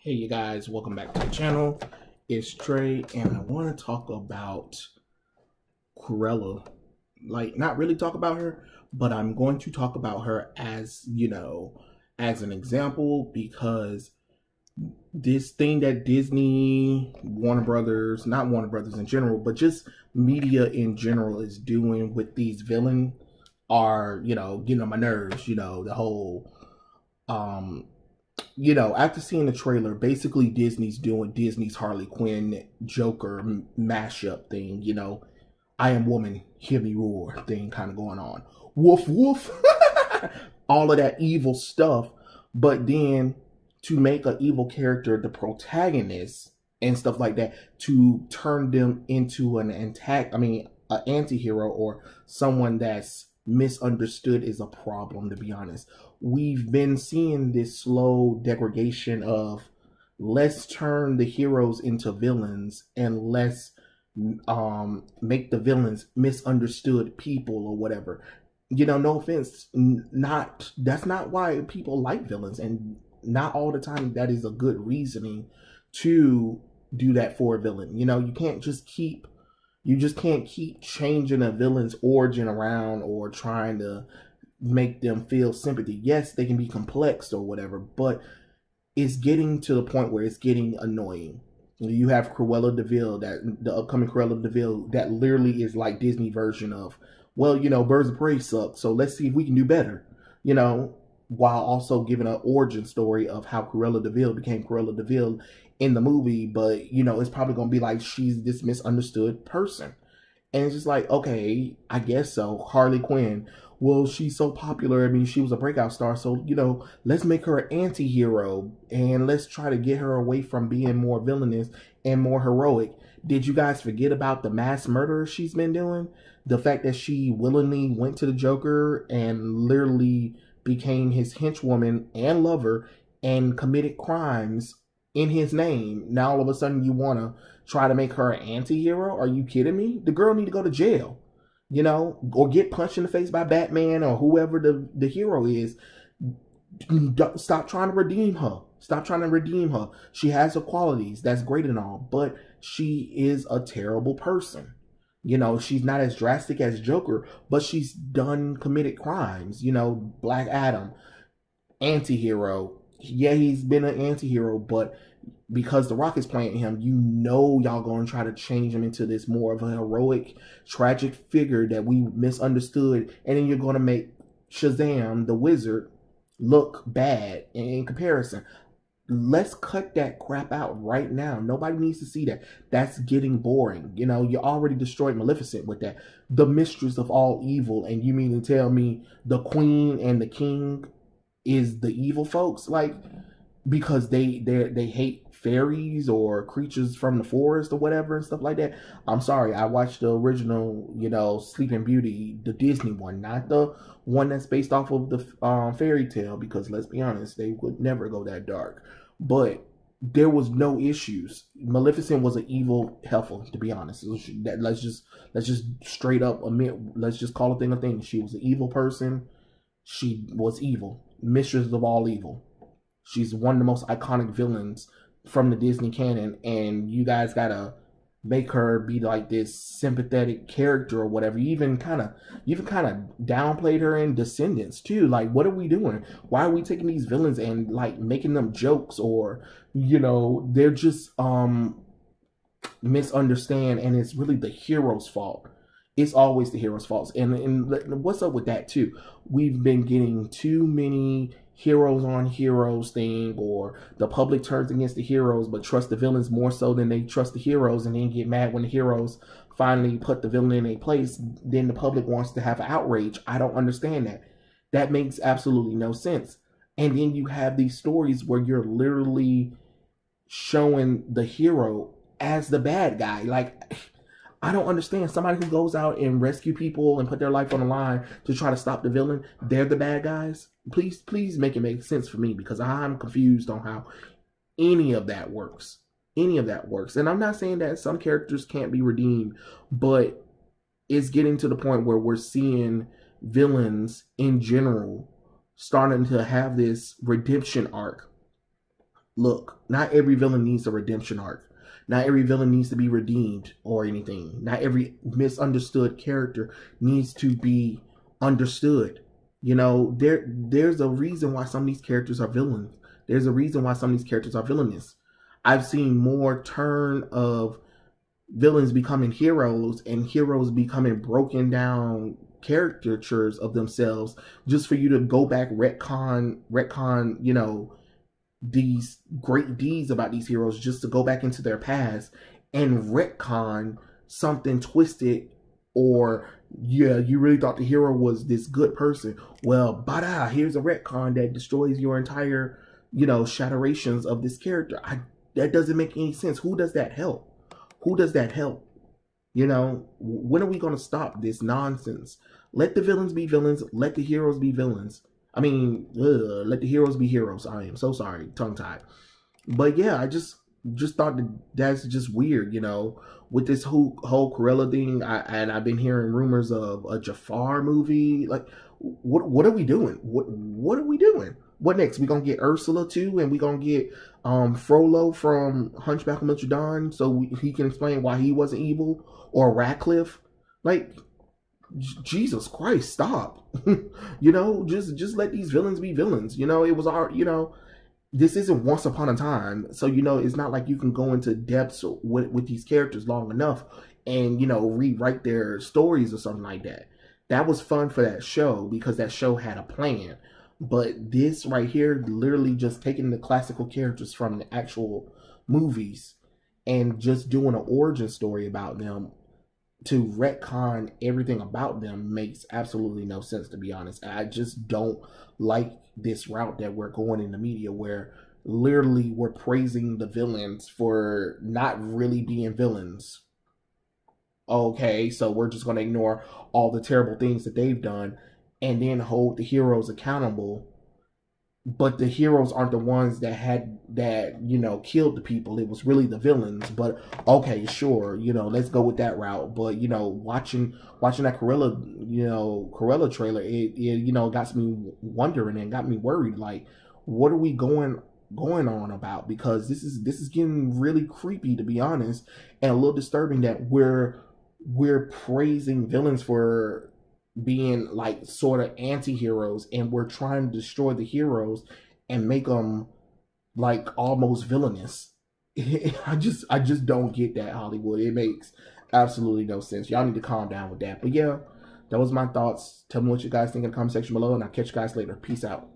Hey you guys, welcome back to the channel. It's Trey and I want to talk about Cruella. Like, not really talk about her, but I'm going to talk about her as, as an example, because this thing that Disney, Warner Brothers, not Warner Brothers in general, but just media in general is doing with these villains are, getting on my nerves, the whole after seeing the trailer, basically Disney's doing Disney's Harley Quinn Joker mashup thing, I am woman, hear me roar thing kind of going on. Woof, woof. All of that evil stuff. But then to make an evil character the protagonist and stuff like that, to turn them into an anti-hero or someone that's misunderstood is a problem, to be honest. We've been seeing this slow degradation of let's turn the heroes into villains and let's make the villains misunderstood people or whatever. No offense, that's not why people like villains, and not all the time that is a good reasoning to do that for a villain. You just can't keep changing a villain's origin around or trying to make them feel sympathy. Yes, they can be complex or whatever, but it's getting to the point where it's getting annoying. You have Cruella de Vil, the upcoming Cruella de Vil, that literally is like Disney version of, well, Birds of Prey suck, so let's see if we can do better, while also giving an origin story of how Cruella de Vil became Cruella de Vil in the movie. But, it's probably going to be like she's this misunderstood person. And it's just like, okay, I guess so. Harley Quinn, well, she's so popular. I mean, she was a breakout star. So, let's make her an anti-hero and let's try to get her away from being more villainous and more heroic. Did you guys forget about the mass murder she's been doing? The fact that she willingly went to the Joker and literally became his henchwoman and lover and committed crimes in his name. Now all of a sudden you want to try to make her an anti-hero? Are you kidding me? The girl need to go to jail, or get punched in the face by Batman or whoever the hero is. Stop trying to redeem her. Stop trying to redeem her. She has her qualities. That's great and all, but she is a terrible person. She's not as drastic as Joker, but she's committed crimes. Black Adam, anti-hero. Yeah, he's been an anti-hero, but because The Rock is playing him, y'all going to try to change him into this more of a heroic, tragic figure that we misunderstood, and then you're going to make Shazam, the wizard, look bad in comparison. Let's cut that crap out right now. Nobody needs to see that. That's getting boring. You already destroyed Maleficent with that. The mistress of all evil, and you mean to tell me the queen and the king is the evil folks? Like, because they hate fairies or creatures from the forest or whatever and stuff like that. I'm sorry, I watched the original, Sleeping Beauty, the Disney one, not the one that's based off of the fairy tale, because let's be honest, they would never go that dark. But there was no issues. Maleficent was an evil heifer, to be honest. Let's just straight up admit, let's just call a thing a thing. She was an evil person. She was evil. Mistress of all evil. She's one of the most iconic villains from the Disney canon, and you guys gotta make her be like this sympathetic character or whatever. You even kind of downplayed her in Descendants too. Like, what are we doing? Why are we taking these villains and like making them jokes, or they're just misunderstand, and it's really the hero's fault. It's always the hero's fault. And what's up with that too? We've been getting too many heroes on heroes thing, or the public turns against the heroes but trust the villains more so than they trust the heroes, and then get mad when the heroes finally put the villain in a place. Then the public wants to have outrage. I don't understand that. That makes absolutely no sense. And then you have these stories where you're literally showing the hero as the bad guy. Like, I don't understand. Somebody who goes out and rescue people and put their life on the line to try to stop the villain, they're the bad guys. Please make it make sense for me, because I'm confused on how any of that works. Any of that works. And I'm not saying that some characters can't be redeemed, but it's getting to the point where we're seeing villains in general starting to have this redemption arc look, not every villain needs a redemption arc. Not every villain needs to be redeemed or anything. Not every misunderstood character needs to be understood. You know, there's a reason why some of these characters are villains. There's a reason why some of these characters are villainous. I've seen more turn of villains becoming heroes and heroes becoming broken down caricatures of themselves just for you to go back retcon, you know, these great deeds about these heroes just to go back into their past and retcon something twisted. Or, yeah, you really thought the hero was this good person. Well, bada, here's a retcon that destroys your entire, you know, shatterations of this character. That doesn't make any sense. Who does that help? Who does that help? You know, when are we going to stop this nonsense? Let the villains be villains. Let the heroes be villains. I mean, let the heroes be heroes. I am so sorry, tongue-tied. But yeah, I just thought that's just weird, you know, with this whole Cruella thing. And I've been hearing rumors of a Jafar movie. Like, what are we doing? What are we doing? What next? We gonna get Ursula too, and we gonna get Frollo from Hunchback of Notre Dame, so he can explain why he wasn't evil, or Radcliffe. Like, Jesus Christ, stop. You know, just let these villains be villains. You know, it was our, you know, this isn't Once Upon a Time, so you know it's not like you can go into depths with these characters long enough and, you know, rewrite their stories or something like that. That was fun for that show because that show had a plan. But this right here, literally just taking the classical characters from the actual movies and just doing an origin story about them to retcon everything about them makes absolutely no sense, to be honest. I just don't like this route that we're going in the media, where literally we're praising the villains for not really being villains. Okay, so we're just going to ignore all the terrible things that they've done and then hold the heroes accountable. But the heroes aren't the ones that you know, killed the people. It was really the villains. But okay, sure, you know, let's go with that route. But, you know, watching that Cruella trailer, it you know, got me wondering and got me worried. Like, what are we going on about? Because this is getting really creepy, to be honest, and a little disturbing that we're praising villains for being like sort of anti-heroes, and we're trying to destroy the heroes and make them like almost villainous. I just don't get that, Hollywood. It makes absolutely no sense. Y'all need to calm down with that. But yeah, that was my thoughts. Tell me what you guys think in the comment section below, and I'll catch you guys later. Peace out.